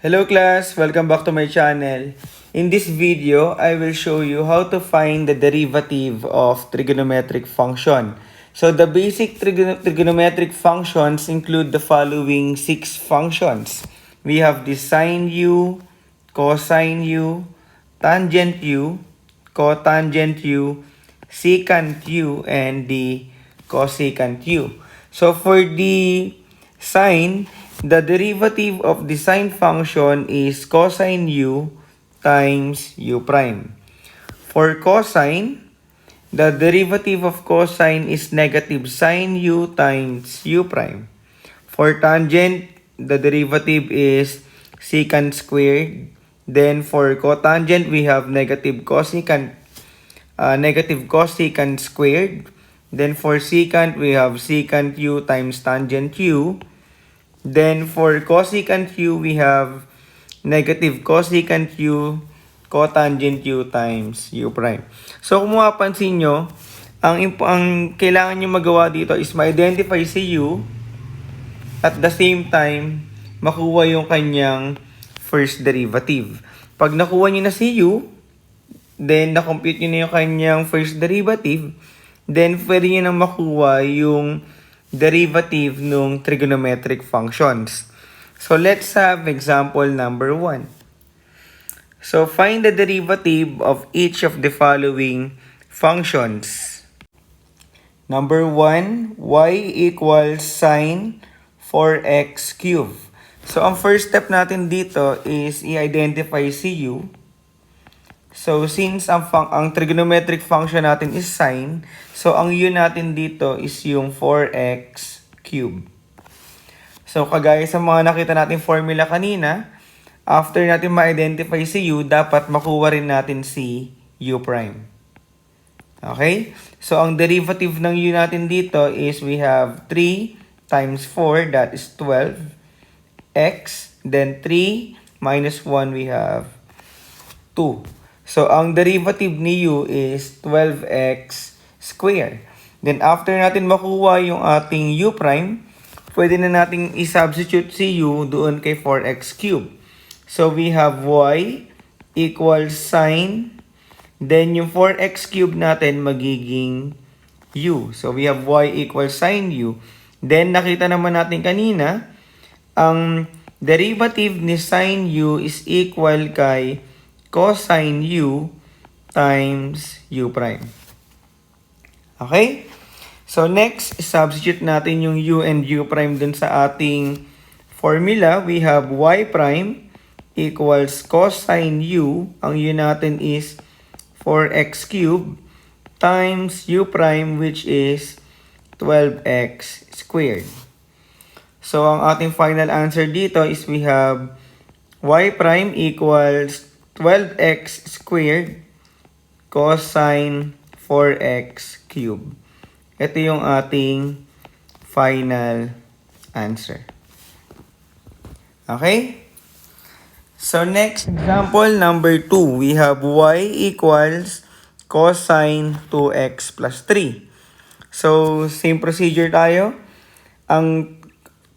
Hello class, welcome back to my channel. In this video, I will show you how to find the derivative of trigonometric function. So the basic trigonometric functions include the following 6 functions. We have the sine u, cosine u, tangent u, cotangent u, secant u, and the cosecant u. So for the sine, the derivative of the sine function is cosine u times u prime. For cosine, the derivative of cosine is negative sine u times u prime. For tangent, the derivative is secant squared. Then for cotangent, we have negative cosecant squared. Then for secant, we have secant u times tangent u. Then for cosecant u, we have negative cosecant u cotangent u times u prime. So kung mapapansin nyo, ang kailangan nyo magawa dito is ma-identify si u at the same time makuha yung kanyang first derivative. Pag nakuha nyo na si u, then na-compute nyo na yung kanyang first derivative, then pwede nyo na makuha yung derivative ng trigonometric functions. So let's have example number 1. So find the derivative of each of the following functions. Number 1, y equals sine 4x cubed. So ang first step natin dito is i-identify si u. So since ang trigonometric function natin is sine, so ang u natin dito is yung 4x cubed. So kagaya sa mga nakita natin formula kanina, after natin ma-identify si u, dapat makuha rin natin si u prime. Okay? So ang derivative ng u natin dito is we have 3 times 4, that is 12x. Then 3 minus 1, we have 2. So, ang derivative ni u is 12x squared. Then, after natin makuha yung ating u prime, pwede na natin i-substitute si u doon kay 4x cubed. So, we have y equals sine. Then, yung 4x cubed natin magiging u. So, we have y equals sine u. Then, nakita naman natin kanina, ang derivative ni sine u is equal kay cosine u times u prime. Okay? So, next, substitute natin yung u and u prime dun sa ating formula. We have y prime equals cosine u. Ang u natin is 4x cubed times u prime, which is 12x squared. So, ang ating final answer dito is we have y prime equals 12x squared cosine 4x cubed. Ito yung ating final answer. Okay? So, next example, number 2. We have y equals cosine 2x plus 3. So, same procedure tayo. Ang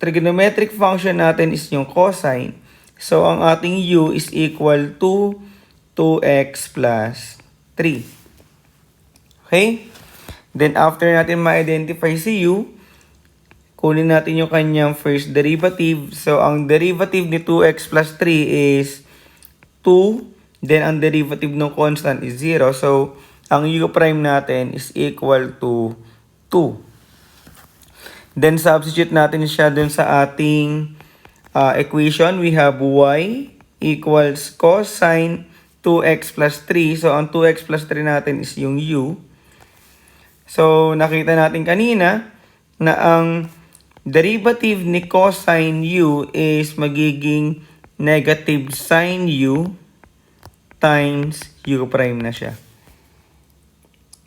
trigonometric function natin is yung cosine. So, ang ating u is equal to 2x plus 3. Okay? Then, after natin ma-identify si u, kunin natin yung kanyang first derivative. So, ang derivative ni 2x plus 3 is 2. Then, ang derivative ng constant is 0. So, ang u prime natin is equal to 2. Then, substitute natin siya dun sa ating equation. We have y equals cosine 2x plus 3. So, ang 2x plus 3 natin is yung u. So, nakita natin kanina na ang derivative ni cosine u is magiging negative sine u times u prime na siya.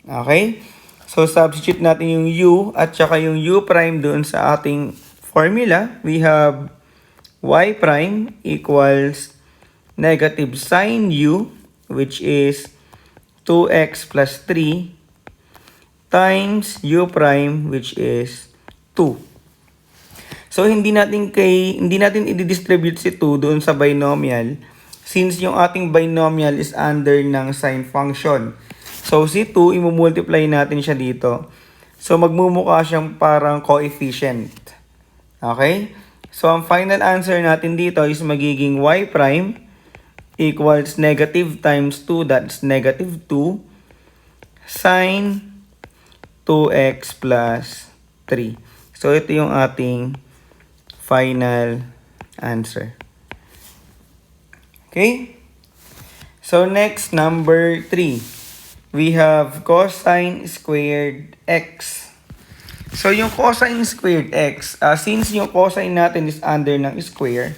Okay? So, substitute natin yung u at saka yung u prime doon sa ating formula. We have y prime equals negative sine u, which is 2x plus 3 times u prime, which is 2. So, hindi natin i-distribute si 2 doon sa binomial since yung ating binomial is under ng sine function. So, si 2, imumultiply natin siya dito. So, magmumukha siyang parang coefficient. Okay? So, ang final answer natin dito is magiging y prime equals negative times 2, that's negative 2, sine 2x plus 3. So, ito yung ating final answer. Okay? So, next, number 3. We have cosine squared x. So, yung cosine squared x, since yung cosine natin is under ng square,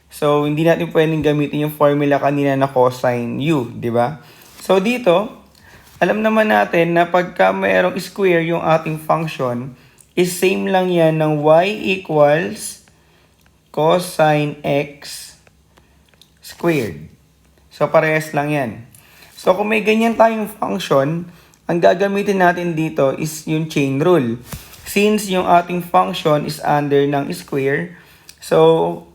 so, hindi natin pwedeng gamitin yung formula kanina na cosine u, di ba? So, dito, alam naman natin na pagka mayroong square yung ating function, is same lang yan ng y equals cosine x squared. So, parehas lang yan. So, kung may ganyan tayong function, ang gagamitin natin dito is yung chain rule. Since yung ating function is under ng square, so,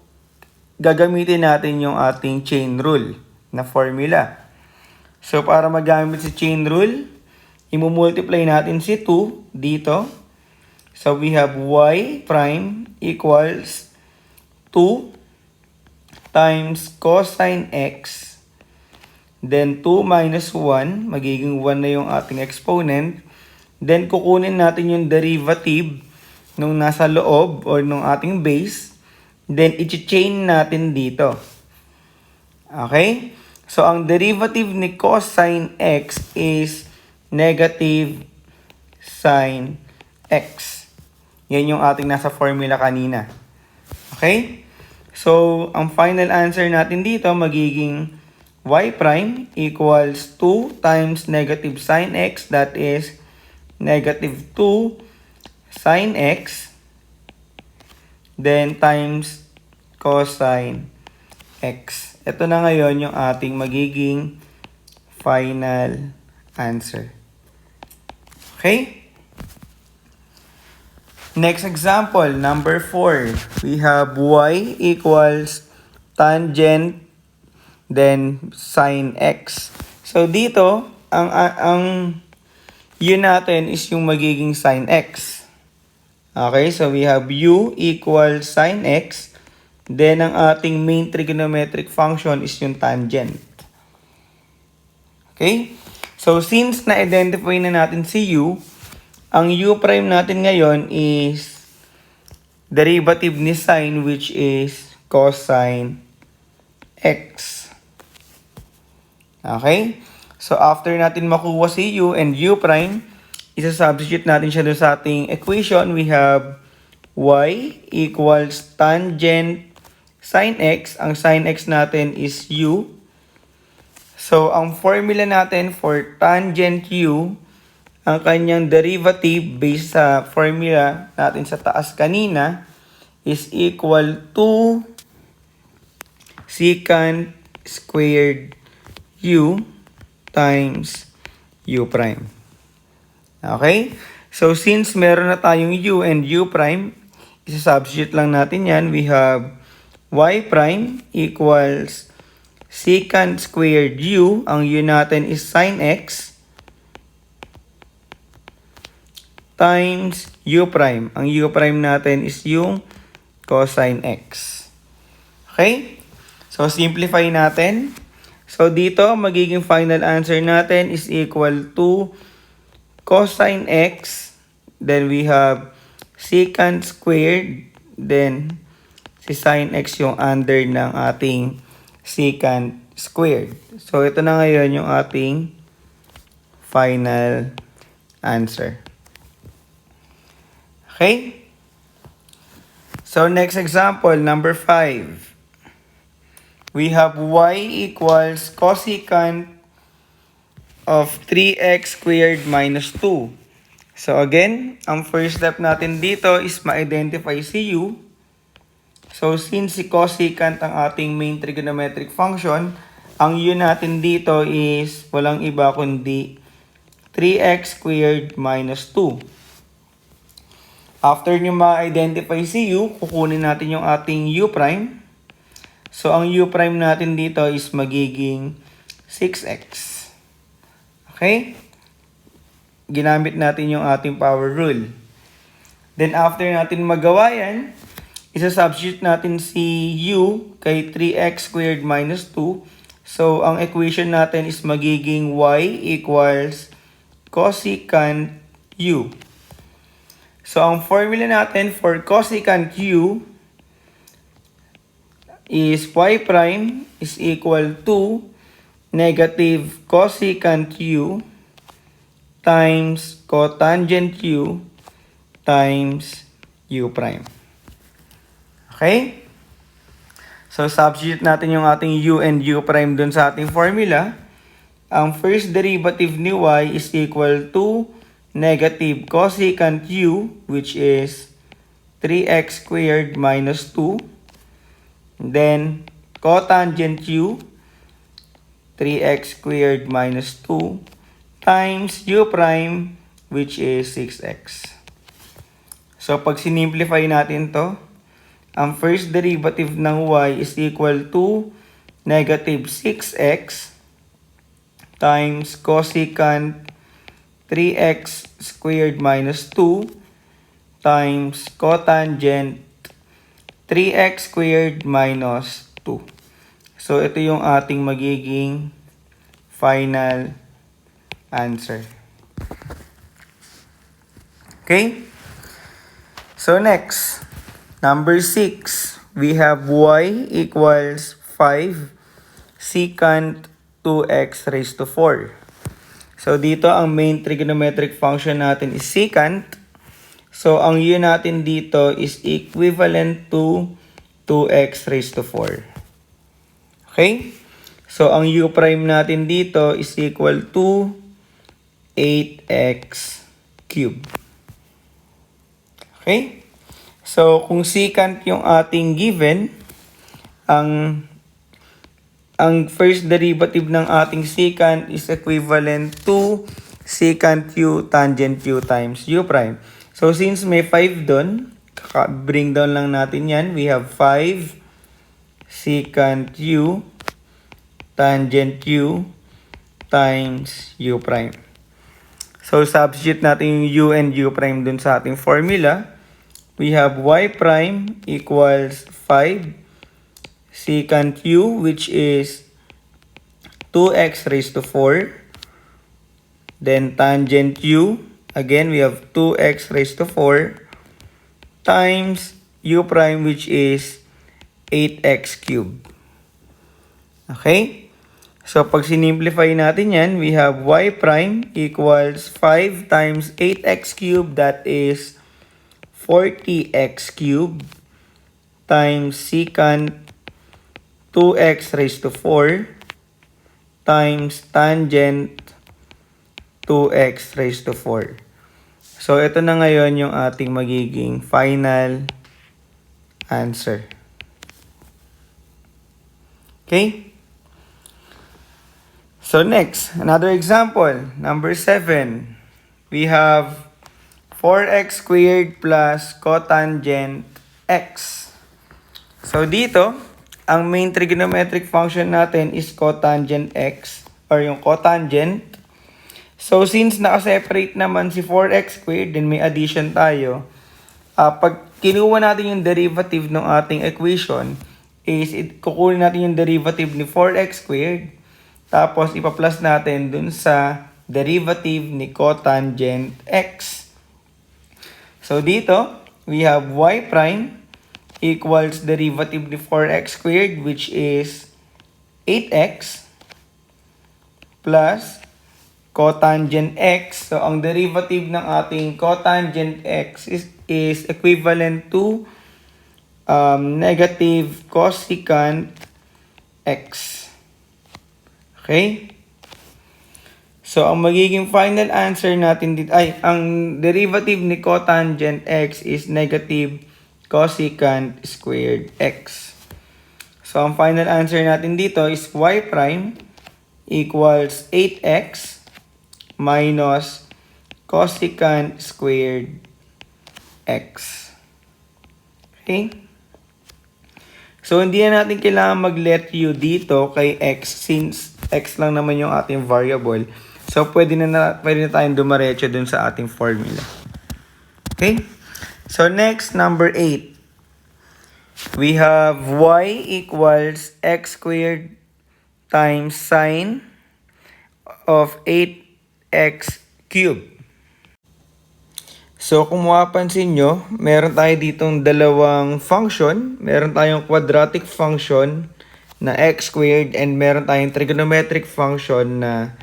gagamitin natin yung ating chain rule na formula. So, para magamit si chain rule, imumultiply natin si 2 dito. So, we have y prime equals 2 times cosine x. Then, 2 minus 1, magiging 1 na yung ating exponent. Then, kukunin natin yung derivative nung nasa loob or nung ating base. Then, i-chain natin dito. Okay? So, ang derivative ni cosine x is negative sine x. Yan yung ating nasa formula kanina. Okay? So, ang final answer natin dito magiging y prime equals 2 times negative sine x, that is negative 2 sine x, then times cosine x. Ito na ngayon yung ating magiging final answer. Okay? Next example, number 4. We have y equals tangent then sine x. So dito, ang u natin is yung magiging sine x. Okay, so we have u equals sine x. Then ang ating main trigonometric function is yung tangent. Okay? So since na-identify na natin si u, ang u prime natin ngayon is derivative ni sine, which is cosine x. Okay? So, after natin makuha si u and u prime, isa-substitute natin siya doon sa ating equation. We have y equals tangent sine x. Ang sine x natin is u. So, ang formula natin for tangent u, ang kanyang derivative based sa formula natin sa taas kanina is equal to secant squared u times u prime. Okay? So, since meron na tayong u and u prime, isa-substitute lang natin yan. We have y prime equals secant squared u. Ang u natin is sine x times u prime. Ang u prime natin is yung cosine x. Okay? So, simplify natin. So, dito, magiging final answer natin is equal to cosine x. Then, we have secant squared. Then, si sine x yung under ng ating secant squared. So, ito na ngayon yung ating final answer. Okay? So, next example, number 5. We have y equals cosecant of 3x squared minus 2. So, again, ang first step natin dito is ma-identify si u. So, since si cosecant ang ating main trigonometric function, ang u natin dito is walang iba kundi 3x squared minus 2. After nyo ma-identify si u, kukunin natin yung ating u prime. So, ang u prime natin dito is magiging 6x. Okay? Ginamit natin yung ating power rule. Then, after natin magawa yan, isa-substitute natin si u kay 3x squared minus 2. So, ang equation natin is magiging y equals cosecant u. So, ang formula natin for cosecant u is y prime is equal to negative cosecant u times cotangent u times u prime. Okay? So, substitute natin yung ating u and u prime dun sa ating formula. Ang first derivative ni y is equal to negative cosecant u, which is 3x squared minus 2. Then, cotangent u, 3x squared minus 2 times u prime, which is 6x. So, pag sinimplify natin to, ang first derivative ng y is equal to negative 6x times cosecant 3x squared minus 2 times cotangent 3x squared minus 2. So, ito yung ating magiging final answer. Okay? So, next, number 6, we have y equals 5 secant 2x raised to 4. So, dito ang main trigonometric function natin is secant. So, ang u natin dito is equivalent to 2x raised to 4. Okay? So, ang u prime natin dito is equal to 8x cubed. Okay? So, kung secant yung ating given, ang first derivative ng ating secant is equivalent to secant u tangent u times u prime. So, since may 5 doon, bring down lang natin yan. We have 5 secant u tangent u times u prime. So, substitute natin yung u and u prime dun sa ating formula. We have y prime equals 5 secant u, which is 2x raised to 4. Then, tangent u. Again, we have 2x raised to 4 times u prime, which is 8x cubed. Okay? So, pag sinimplify natin yan, we have y prime equals 5 times 8x cubed, that is 40x cubed, times secant 2x raised to 4 times tangent 2x raised to 4. So, ito na ngayon yung ating magiging final answer. Okay? So, next, another example. Number 7. We have 4x squared plus cotangent x. So, dito, ang main trigonometric function natin is cotangent x, or yung cotangent. So, since naka-separate naman si 4x squared, then may addition tayo. Pag kinuha natin yung derivative ng ating equation, is kukunin natin yung derivative ni 4x squared, tapos ipa-plus natin dun sa derivative ni cotangent x. So, dito, we have y prime equals derivative ni 4x squared, which is 8x, plus cotangent x. So, ang derivative ng ating cotangent x is equivalent to negative cosecant x. Okay? So, ang magiging final answer natin dito, ang derivative ni cotangent x is negative cosecant squared x. So, ang final answer natin dito is y prime equals 8x minus cosecant squared x. Okay? So, hindi na natin kailangan mag-let u dito kay x since x lang naman yung ating variable. So, pwede na tayong dumaretso dun sa ating formula. Okay? So, next, number 8. We have y equals x squared times sine of 8x cubed. So, kung mapapansin nyo, meron tayo ditong dalawang function. Meron tayong quadratic function na x squared and meron tayong trigonometric function na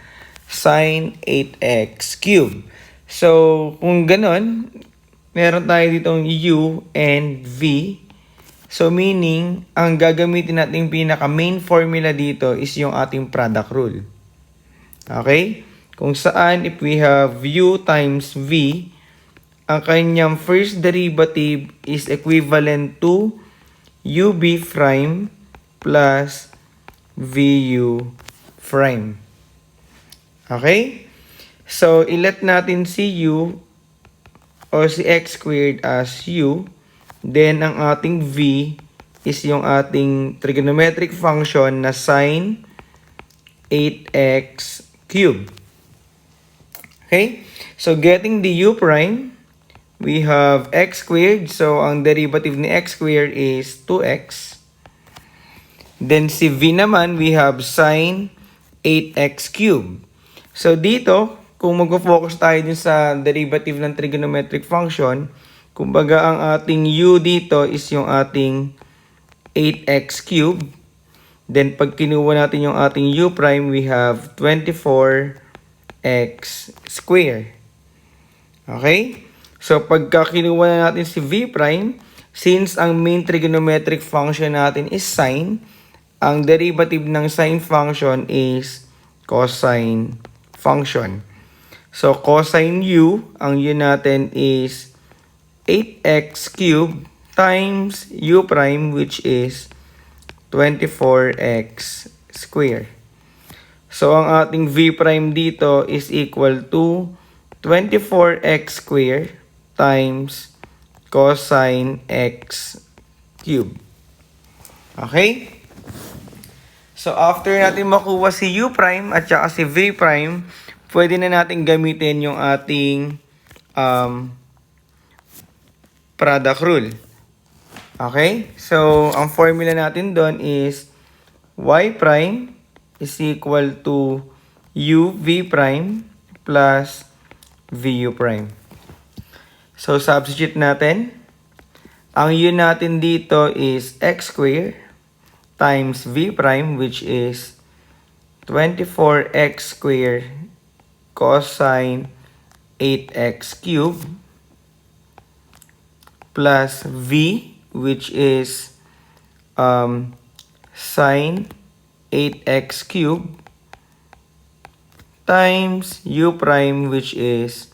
sine 8x cubed. So, kung ganon, meron tayo ditong u and v. So, meaning, ang gagamitin natin pinaka-main formula dito is yung ating product rule. Okay? Kung saan, if we have u times v, ang kanyang first derivative is equivalent to ub prime plus vu prime. Okay? So, ilet natin si u o si x squared as u. Then, ang ating v is yung ating trigonometric function na sine 8x cubed. Okay? So, getting the u prime, we have x squared. So, ang derivative ni x squared is 2x. Then, si v naman, we have sine 8x cubed. So, dito, kung mag-focus tayo din sa derivative ng trigonometric function, kumbaga ang ating u dito is yung ating 8x cubed. Then, pag kinuha natin yung ating u prime, we have 24x squared. Okay? So, pagka kinuha na natin si v prime, since ang main trigonometric function natin is sine, ang derivative ng sine function is cosine function. So, cosine u, ang u natin is 8x cubed times u prime, which is 24x squared. So, ang ating v prime dito is equal to 24x squared times cosine x cubed. Okay? So, after natin makuha si u prime at saka si v prime, pwede na natin gamitin yung ating product rule. Okay? So, ang formula natin doon is y prime is equal to u v prime plus vu prime. So, substitute natin. Ang u natin dito is x squared times v prime, which is 24x squared cosine 8x cubed plus v, which is sine 8x cubed times u prime, which is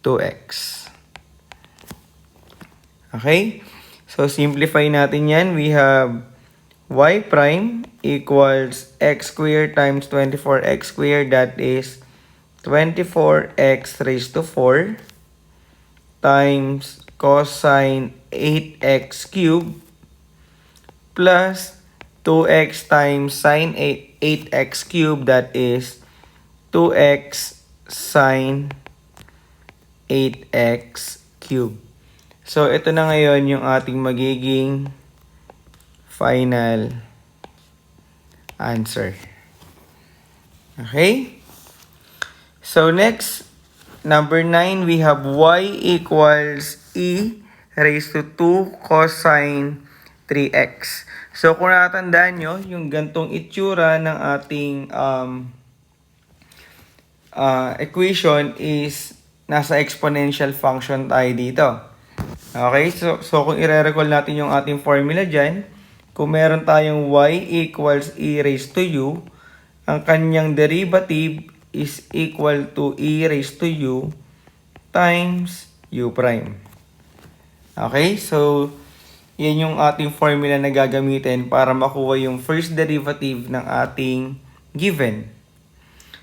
2x. Okay? So, simplify natin yan. We have y prime equals x squared times 24x squared. That is 24x raised to 4 times cosine 8x cubed plus 2x times sine 8x cubed. That is 2x sine 8x cubed. So, ito na ngayon yung ating magiging final answer. Okay? So, next, number 9, we have y equals e raised to 2 cosine 3x. So, kung natandaan nyo, yung gantong itsura ng ating equation is nasa exponential function tayo dito. Okay, so kung i-recall natin yung ating formula dyan, kung meron tayong y equals e raised to u, ang kanyang derivative is equal to e raised to u times u prime. Okay, so yan yung ating formula na gagamitin para makuha yung first derivative ng ating given.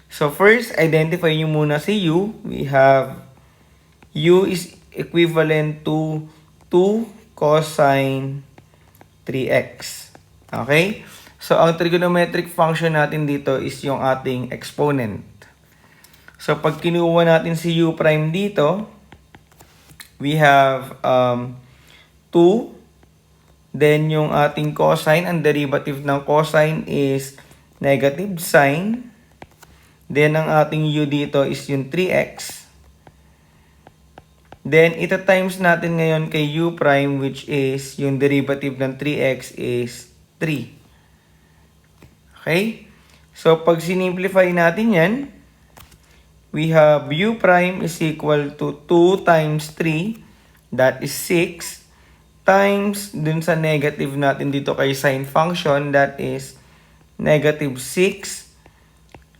So first, identify nyo muna si u. We have u is equivalent to 2 cosine 3x. Okay? So, ang trigonometric function natin dito is yung ating exponent. So, pag kinuha natin si u prime dito, we have 2. Then, yung ating cosine, ang derivative ng cosine is negative sine. Then, ang ating u dito is yung 3x. Then, ita times natin ngayon kay u prime, which is yung derivative ng 3x is 3. Okay? So, pag sinimplify natin yan, we have u prime is equal to 2 times 3, that is 6, times dun sa negative natin dito kay sine function, that is negative 6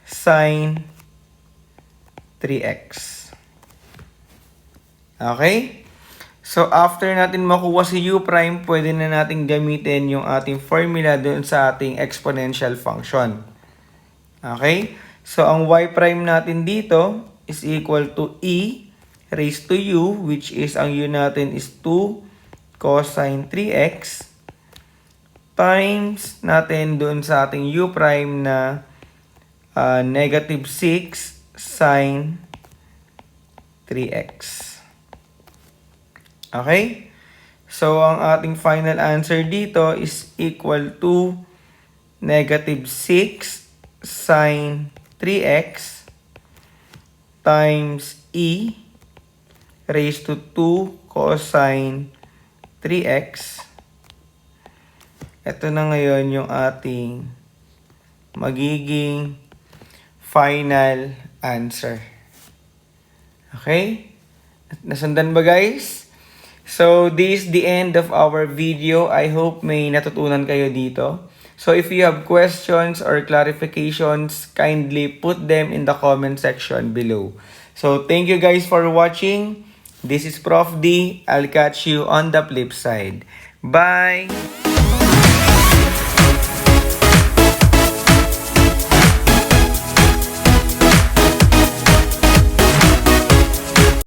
sine 3x. Okay? So, after natin makuha si u prime, pwede na natin gamitin yung ating formula doon sa ating exponential function. Okay? So, ang y prime natin dito is equal to e raised to u, which is, ang u natin is 2 cosine 3x, times natin doon sa ating u prime na negative 6 sine 3x. Okay? So, ang ating final answer dito is equal to negative 6 sine 3x times e raised to 2 cosine 3x. Ito na ngayon yung ating magiging final answer. Okay? Nasundan ba, guys? So, this is the end of our video. I hope may natutunan kayo dito. So, if you have questions or clarifications, kindly put them in the comment section below. So, thank you guys for watching. This is Prof D. I'll catch you on the flip side. Bye!